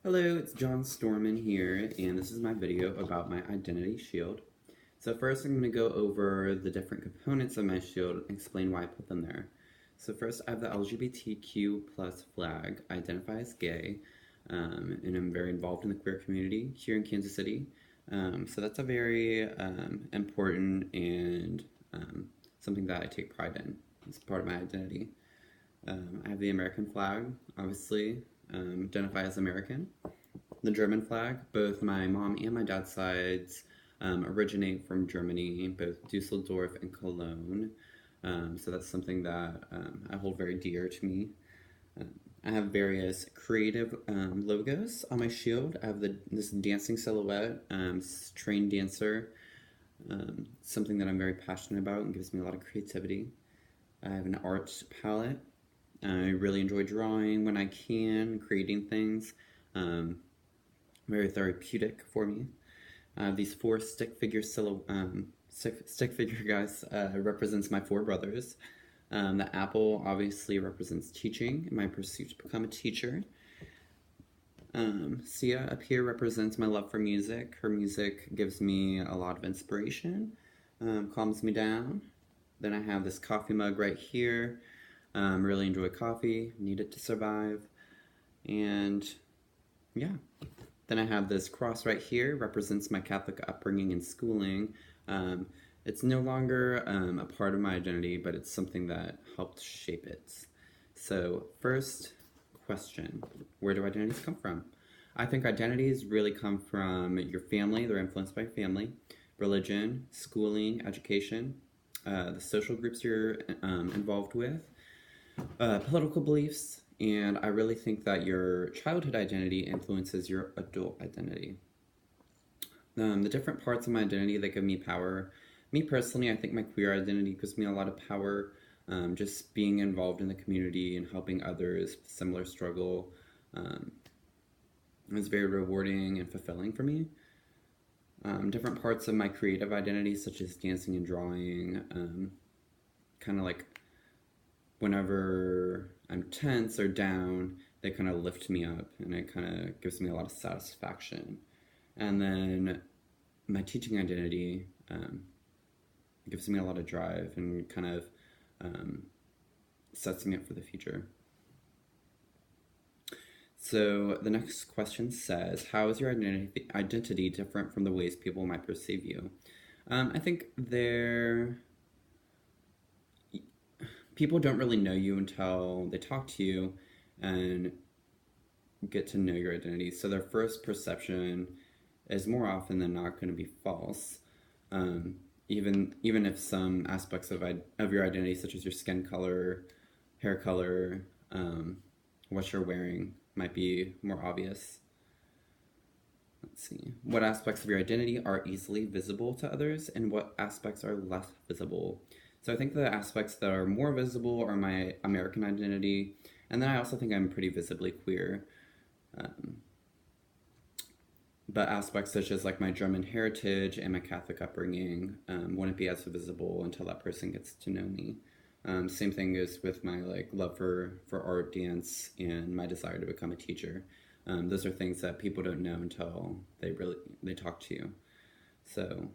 Hello, it's John Storman here, and this is my video about my identity shield. So first I'm going to go over the different components of my shield and explain why I put them there. So first I have the LGBTQ plus flag. I identify as gay, and I'm very involved in the queer community here in Kansas City. So that's a very important and something that I take pride in. It's part of my identity. I have the American flag, obviously, identify as American. The German flag, both my mom and my dad's sides originate from Germany, both Dusseldorf and Cologne. So that's something that I hold very dear to me. I have various creative logos on my shield. I have this dancing silhouette, trained dancer, something that I'm very passionate about and gives me a lot of creativity. I have an art palette. I really enjoy drawing when I can, creating things. Um, Very therapeutic for me. These four stick figure guys represents my four brothers. The apple obviously represents teaching, my pursuit to become a teacher. Sia up here represents my love for music. Her music gives me a lot of inspiration, calms me down. Then I have this coffee mug right here. Really enjoy coffee, need it to survive. And yeah. Then I have this cross right here, represents my Catholic upbringing and schooling. Um, it's no longer a part of my identity, but it's something that helped shape it. So, first question, where do identities come from? I think identities really come from your family, they're influenced by family, religion, schooling, education, the social groups you're involved with, political beliefs, and I really think that your childhood identity influences your adult identity. The different parts of my identity that give me power. Me personally, I think my queer identity gives me a lot of power. Just being involved in the community and helping others with similar struggle is very rewarding and fulfilling for me. Different parts of my creative identity, such as dancing and drawing, kind of like whenever I'm tense or down, they kind of lift me up and it kind of gives me a lot of satisfaction. And then my teaching identity gives me a lot of drive and kind of um, sets me up for the future. So the next question says, how is your identity different from the ways people might perceive you? I think people don't really know you until they talk to you and get to know your identity. So their first perception is more often than not going to be false. Um, even if some aspects of your identity, such as your skin color, hair color, what you're wearing, might be more obvious. Let's see. What aspects of your identity are easily visible to others, and what aspects are less visible? So I think the aspects that are more visible are my American identity, and then I also think I'm pretty visibly queer. Um, but aspects such as like my German heritage and my Catholic upbringing wouldn't be as visible until that person gets to know me. Same thing is with my like love for art, dance, and my desire to become a teacher. Those are things that people don't know until they talk to you. So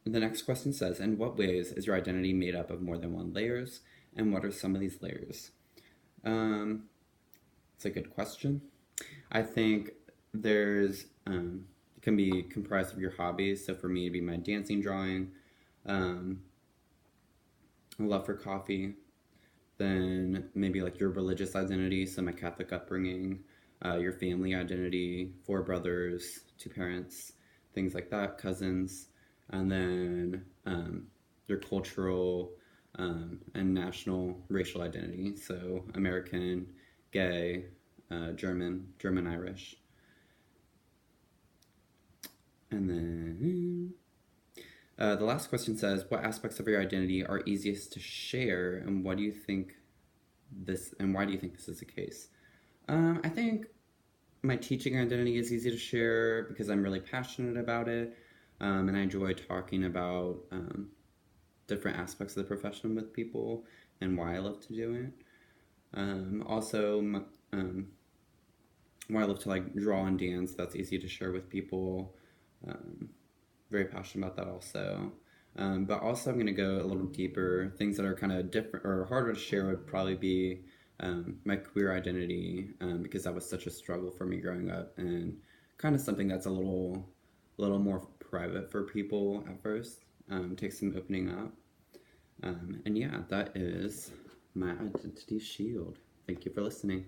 the next question says, in what ways is your identity made up of more than one layers, and what are some of these layers? Um, it's a good question. I think there's it can be comprised of your hobbies. So for me, it'd be my dancing, drawing, um, a love for coffee, then maybe like your religious identity, so my Catholic upbringing, your family identity, four brothers, two parents, things like that, cousins, and then your cultural and national racial identity, so American, gay, German Irish. And then the last question says, what aspects of your identity are easiest to share, and what do you think why do you think this is the case? I think my teaching identity is easy to share because I'm really passionate about it, and I enjoy talking about different aspects of the profession with people and why I love to do it. Also, why I love to like draw and dance. That's easy to share with people. Um, Very passionate about that also. But also, I'm going to go a little deeper. Things that are kind of different or harder to share would probably be my queer identity, because that was such a struggle for me growing up, and kind of something that's a little more private for people at first. Takes some opening up. And yeah, that is my identity shield. Thank you for listening.